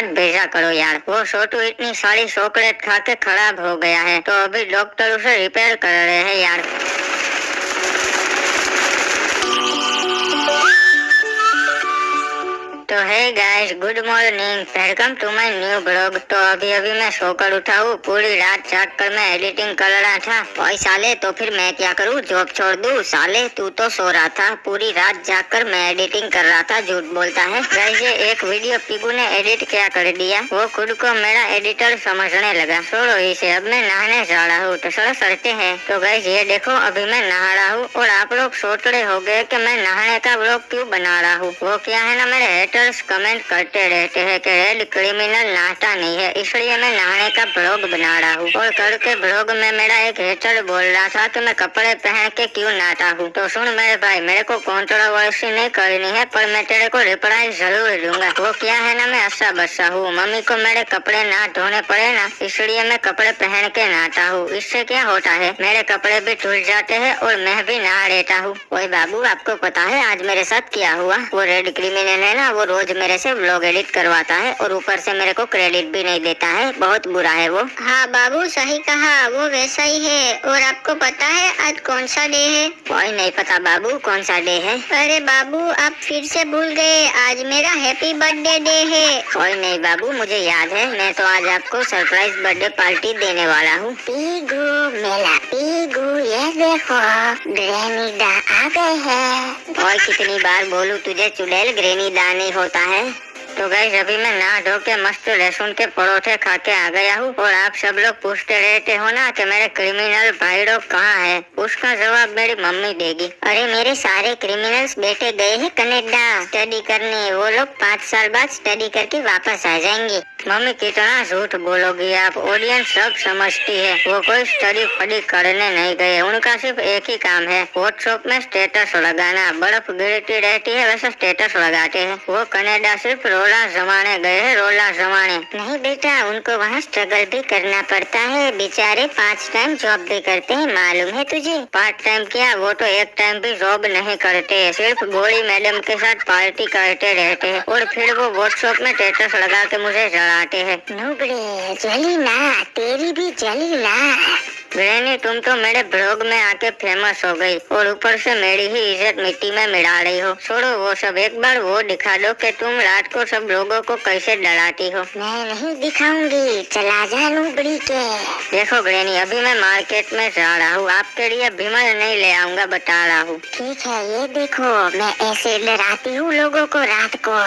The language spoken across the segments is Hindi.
भेजा करो यार। वो छोटू इतनी सारी चॉकलेट खा के खराब हो गया है, तो अभी डॉक्टर उसे रिपेयर कर रहे हैं यार। तो है guys, good morning, welcome to my new blog. तो अभी अभी मैं सोकर उठा हूँ, पूरी रात जाग कर मैं एडिटिंग कर रहा था। ओए साले, तो फिर मैं क्या करूँ, जॉब छोड़ दूँ? साले तू तो सो रहा था, पूरी रात जाग कर मैं एडिटिंग कर रहा था, झूठ बोलता है। गाइस ये एक वीडियो पिगू ने एडिट क्या कर दिया, वो खुद को मेरा एडिटर समझने लगा। छोड़ो इसे, अब मैं नहाने जा रहा हूँ, तो चलो चलते हैं। तो गाइस ये देखो, अभी मैं नहा रहा हूँ और आप लोग सोच रहे होंगे कि मैं नहाने का ब्लॉग क्यों बना रहा हूँ। वो क्या है ना, मेरे कमेंट करते रहते हैं कि रेड क्रिमिनल नहाता नहीं है, इसलिए मैं नहाने का ब्लॉग बना रहा हूँ। और कल के ब्लॉग में मेरा एक हेटर बोल रहा था कि मैं कपड़े पहन के क्यों नहाता हूँ। तो सुन मेरे भाई, मेरे को कंट्रोवर्सी नहीं करनी है, पर मैं तेरे को रिप्लाई जरूर दूंगा। वो क्या है ना, मैं अच्छा बच्चा हूँ, मम्मी को मेरे कपड़े ना धोने पड़े ना, इसलिए मैं कपड़े पहन के नहाता हूँ। इससे क्या होता है, मेरे कपड़े भी धुल जाते हैं और मैं भी नहा लेता हूँ। ओए बाबू, आपको पता है आज मेरे साथ क्या हुआ? वो रेड क्रिमिनल है ना, वो रोज मेरे से व्लॉग एडिट करवाता है और ऊपर से मेरे को क्रेडिट भी नहीं देता है, बहुत बुरा है वो। हाँ बाबू, सही कहा, वो वैसा ही है। और आपको पता है आज कौन सा डे है? कोई नहीं पता बाबू, कौन सा डे है? अरे बाबू, आप फिर से भूल गए, आज मेरा हैप्पी बर्थडे डे है। कोई नहीं बाबू, मुझे याद है, मैं तो आज आपको सरप्राइज बर्थडे पार्टी देने वाला हूँ। पीगू, मेला पीगू, ये देखो ग्रैनी दा आ गए हैं। और कितनी बार बोलूं तुझे चुड़ैल, ग्रैनी दा नहीं होता है। तो गाइस अभी मैं नहा धो के मस्त लहसुन के परोठे खा के आ गया हूँ। और आप सब लोग पूछते रहते हो ना कि मेरे क्रिमिनल भाई लोग कहाँ है, उसका जवाब मेरी मम्मी देगी। अरे मेरे सारे क्रिमिनल्स बेटे गए हैं कनाडा स्टडी करने, वो लोग 5 साल बाद स्टडी करके वापस आ जाएंगे। मम्मी कितना झूठ बोलोगी आप, ऑडियंस सब समझती है, वो कोई स्टडी फडी करने नहीं गए, उनका सिर्फ एक ही काम है, व्हाट्सएप में स्टेटस लगाना। बर्फ गिरती रहती है वैसे स्टेटस लगाते हैं। वो कनाडा सिर्फ रोला जमाने गए हैं, रोला जमाने। नहीं बेटा, उनको वहाँ स्ट्रगल भी करना पड़ता है, बेचारे 5 टाइम जॉब भी करते हैं, मालूम है तुझे? पार्ट टाइम क्या, वो तो एक टाइम भी जॉब नहीं करते, सिर्फ गोली मैडम के साथ पार्टी करते रहते हैं और फिर वो व्हाट्सएप में स्टेटस लगा के मुझे जलाते हैं। नुबड़े जली ना, तेरी भी जली ना। ग्रैनी, तुम तो मेरे ब्लॉग में आके फेमस हो गई और ऊपर से मेरी ही इज्जत मिट्टी में मिला रही हो। छोड़ो वो सब, एक बार वो दिखा दो कि तुम रात को सब लोगों को कैसे डराती हो। मैं नहीं दिखाऊंगी, चला जा नुबड़ी के। देखो ग्रैनी, अभी मैं मार्केट में जा रहा हूँ, आपके लिए विमल नहीं ले आऊंगा, बता रहा हूँ। ठीक है, ये देखो मैं ऐसे डराती हूँ लोगों को रात को।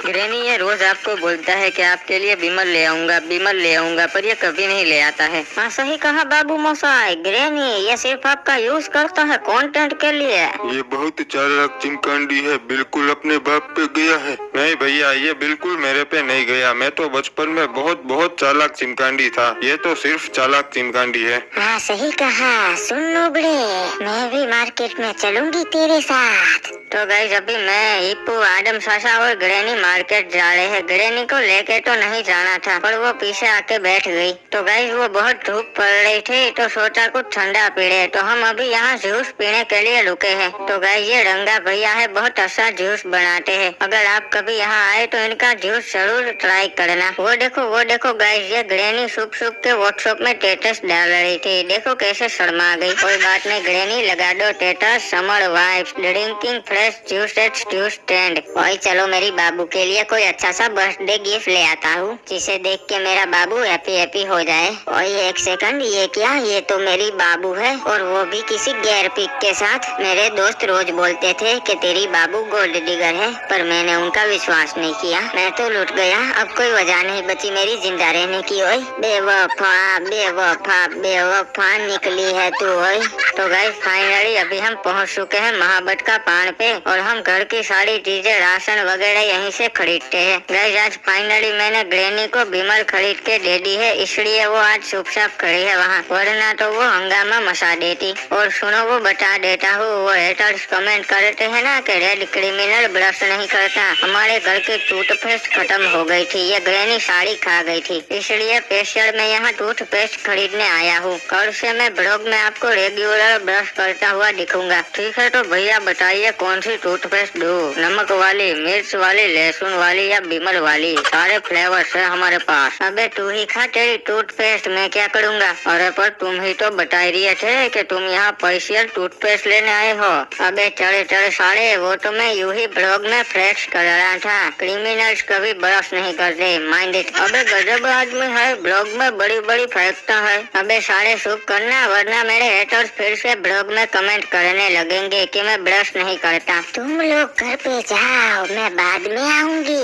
ग्रैनी ये रोज आपको बोलता है कि आपके लिए विमल ले आऊंगा, विमल ले आऊंगा, पर ये कभी नहीं ले आता है। हाँ सही कहा बाबू मौसाई, ग्रैनी ये सिर्फ आपका यूज करता है कंटेंट के लिए। ये बहुत चालाक चिमकांडी है, बिल्कुल अपने बाप पे गया है। नहीं भैया, ये बिल्कुल मेरे पे नहीं गया, मैं तो बचपन में बहुत बहुत चालाक चिमकांडी था, ये तो सिर्फ चालाक चिमकांडी है। हाँ सही कहा, सुन नुबड़े, मैं भी मार्केट में चलूंगी तेरे साथ। तो गाइस अभी मैं, हिप्पू, आदम सासा और ग्रैनी मार्केट जा रहे हैं। ग्रैनी को लेके तो नहीं जाना था, पर वो पीछे आके बैठ गई। तो गाइस वो बहुत धूप पड़ रही थी, तो सोचा कुछ ठंडा पी ले, तो हम अभी यहाँ जूस पीने के लिए रुके हैं। तो गाइस ये रंगा भैया है, बहुत अच्छा जूस बनाते हैं, अगर आप कभी यहाँ आए तो इनका जूस जरूर ट्राई करना। वो देखो गाइस, ये ग्रैनी छुप छुप के व्हाट्सएप में स्टेटस डाल रही थी, देखो कैसे शर्मा गई। कोई बात नहीं ग्रैनी, लगा दो status, summer vibes drinking fresh juice at juice stand. वही चलो मेरी बाबू के लिए कोई अच्छा सा बर्थडे गिफ्ट ले आता हूँ, जिसे देख के मेरा बाबू हैप्पी हैप्पी हो जाए। वही एक सेकंड, ये क्या, ये तो मेरी बाबू है और वो भी किसी गैर पिक के साथ। मेरे दोस्त रोज बोलते थे कि तेरी बाबू गोल्ड डिगर है, पर मैंने उनका विश्वास नहीं किया, मैं तो लुट गया। अब कोई वजह नहीं बची मेरी जिंदा रहने की। ओए बेवफा बेवफा बेवफा निकली है तू। ओए तो गाइस फाइनली अभी हम पहुंच चुके हैं महाबट का पान पे और हम घर की सारी चीजें, राशन वगैरह यहीं से खरीदते हैं। गाइस आज फाइनली मैंने ग्रैनी को विमल खरीद के दे दी है, इसलिए वो आज चुपचाप खड़ी है वहाँ, वरना तो वो हंगामा मचा देती। और सुनो, वो बता देता हूँ, वो हेटर्स कमेंट करते हैं ना कि रेड क्रिमिनल ब्रश नहीं करता, हमारे घर की टूथपेस्ट खत्म हो गई थी, ये ग्रैनी साड़ी खा गई थी, इसलिए स्पेशल मैं यहाँ टूथपेस्ट खरीदने आया हूँ। कल से मैं ब्लॉग में आपको रेगुलर ब्रश करता हुआ दिखूंगा। ठीक है, तो भैया बताइए कौन सी टूथपेस्ट दूं, नमक वाली, मिर्च वाली, लहसुन लहसुन वाली या बिमल वाली, सारे फ्लेवर्स है हमारे पास। अबे तू ही खा तेरी टूथपेस्ट, मैं क्या करूँगा। अरे पर तुम ही तो बता रहे थे कि तुम यहाँ स्पेशल टूथपेस्ट लेने आए हो। अबे चढ़े चढ़े साले, वो तो मैं यूं ही ब्लॉग में फ्लेक्स कर रहा था। क्रिमिनल्स कभी ब्रश नहीं करते, माइंड इट। अबे गजब आदमी है, ब्लॉग में बड़ी बड़ी फेंकता है। अबे सारे शुभ करना, वरना मेरे हेटर्स फिर से ब्लॉग में कमेंट करने लगेंगे कि मैं ब्रश नहीं करता। तुम लोग घर पे जाओ, मैं बाद में आऊंगी।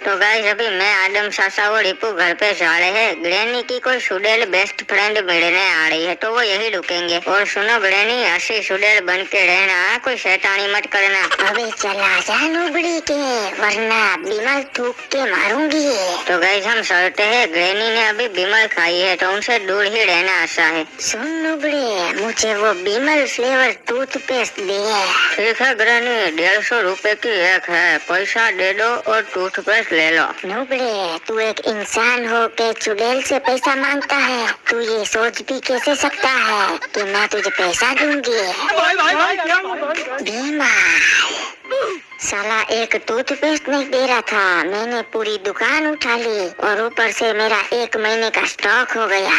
तो गाइस अभी मैं आदम सासा और रिपू घर पे जा रहे हैं। ग्रैनी की कोई सुडेल बेस्ट फ्रेंड मिलने आ रही है, तो वो यही रुकेंगे। और सुनो ग्रैनी, हंसी सुडेल बन के रहना, कोई शैतानी मत करना। अभी चला जा नुबड़ी के, वरना बिमल थूक के मारूंगी। तो गाइस हम चलते हैं, ग्रैनी ने अभी बिमल खाई है तो उनसे दूर ही रहना अच्छा है। सुन नुबड़े, मुझे वो बिमल फ्लेवर टूथपेस्ट दे। ठीक है ग्रैनी, 150 रुपए की एक है, पैसा दे दो और टूथपेस्ट ले लो। नुबड़े, तू एक इंसान हो के चुड़ैल से पैसा मांगता है? तू ये सोच भी कैसे सकता है कि मैं तुझे पैसा दूंगी? साला एक टूथपेस्ट नहीं दे रहा था, मैंने पूरी दुकान उठा ली और ऊपर से मेरा 1 महीने का स्टॉक हो गया।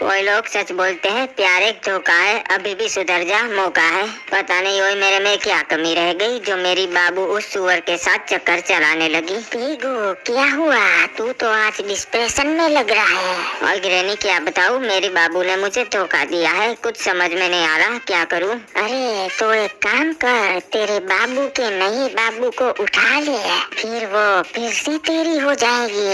कोई लोग सच बोलते हैं, प्यार एक धोखा है, अभी भी सुधर जा, मौका है। पता नहीं वही मेरे में क्या कमी रह गई जो मेरी बाबू उस सुअर के साथ चक्कर चलाने लगी। पीगू, क्या हुआ? तू तो आज डिस्प्रेशन में लग रहा है। और ग्रैनी क्या बताऊँ, मेरी बाबू ने मुझे धोखा दिया है, कुछ समझ में नहीं आ रहा, क्या करूँ। अरे तो एक काम कर, तेरे बाबू के नए बाबू को उठा ले, फिर वो फिर से तेरी हो जाएगी।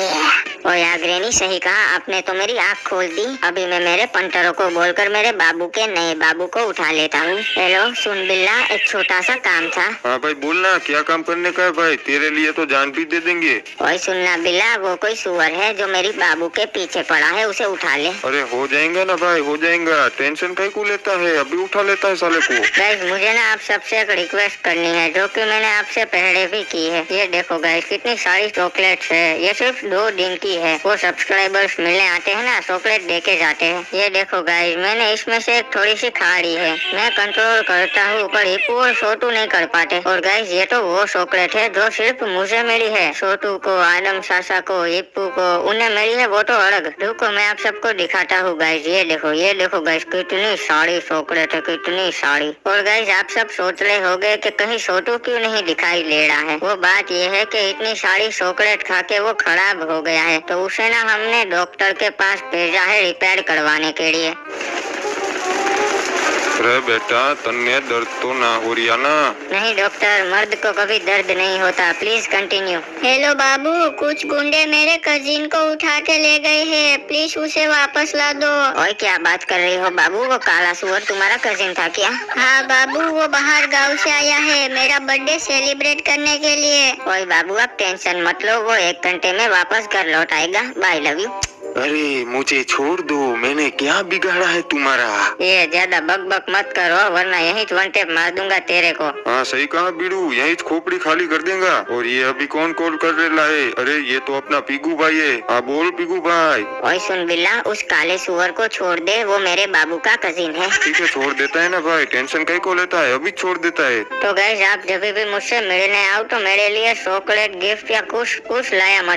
और यार ग्रैनी सही कहा आपने, तो मेरी आँख खोल दी। अभी मैं मेरे पंटरों को बोलकर मेरे बाबू के नए बाबू को उठा लेता हूँ। हेलो सुन बिल्ला, एक छोटा सा काम था। हाँ भाई बोलना, क्या काम करने का है भाई, तेरे लिए तो जान भी दे देंगे। ओए सुनना बिल्ला, वो कोई सुअर है जो मेरी बाबू के पीछे पड़ा है, उसे उठा ले। अरे हो जाएगा ना भाई, हो जाएगा, टेंशन काहे को लेता है, अभी उठा लेता है साले को। गाइस मुझे ना आप सबसे एक रिक्वेस्ट करनी है, जो कि मैंने आपसे पहले भी की है। ये देखो गाइस, कितनी सारी चॉकलेट्स है, ये सिर्फ 2 दिन की है। वो सब्सक्राइबर्स मिलने आते हैं ना, चॉकलेट दे के जाते हैं। ये देखो गाइस, मैंने इसमें से एक थोड़ी सी खा ली है। मैं कंट्रोल करता हूँ पर हिप्पू और छोटू नहीं कर पाते। और गाइस ये तो वो चॉकलेट है जो सिर्फ मुझे मिली है, छोटू को, आदम सासा को, हिप्पू को उन्हें मिली है, वो तो अलग। रुको मैं आप सबको दिखाता हूँ गाइस, ये देखो गाइस, कितनी सारी चॉकलेट है, कितनी सारी। और गाइस आप सब सोच रहे होंगे कि कहीं छोटू क्यों नहीं दिखाई दे रहा है। वो बात ये है कि इतनी सारी चॉकलेट खा के वो खराब हो गया है, तो उसे ना हमने डॉक्टर के पास भेजा है रिपेयर करवाने के लिए। अरे बेटा, तन्ने दर्द तो ना हो रही है ना? नहीं डॉक्टर, मर्द को कभी दर्द नहीं होता, प्लीज कंटिन्यू। हेलो बाबू, कुछ गुंडे मेरे कजिन को उठा के ले गए हैं, प्लीज उसे वापस ला दो। और क्या बात कर रही हो बाबू, वो काला सुअर तुम्हारा कजिन था क्या? हाँ बाबू, वो बाहर गांव से आया है मेरा बर्थडे सेलिब्रेट करने के लिए। ओए बाबू आप टेंशन मत लो, वो 1 घंटे में वापस घर लौट आएगा। Bye love you. अरे मुझे छोड़ दो, मैंने क्या बिगाड़ा है तुम्हारा? ये ज्यादा बक बक मत करो, वरना यही 1 टेप मार दूंगा तेरे को। हाँ सही कहा बीड़ू, यही खोपड़ी खाली कर देगा। और ये अभी कौन कॉल कर रहा है? अरे ये तो अपना पीगू भाई है। हाँ बोल पीगू भाई। ओए सुन बिल्ला, उस काले सुअर को छोड़ दे, वो मेरे बाबू का कजिन है। ठीक है छोड़ देता है ना भाई, टेंशन कहीं को लेता है, अभी छोड़ देता है। तो गाइस आप जब भी मुझसे मिलने आओ तो मेरे लिए चॉकलेट गिफ्ट या कुछ लाया मत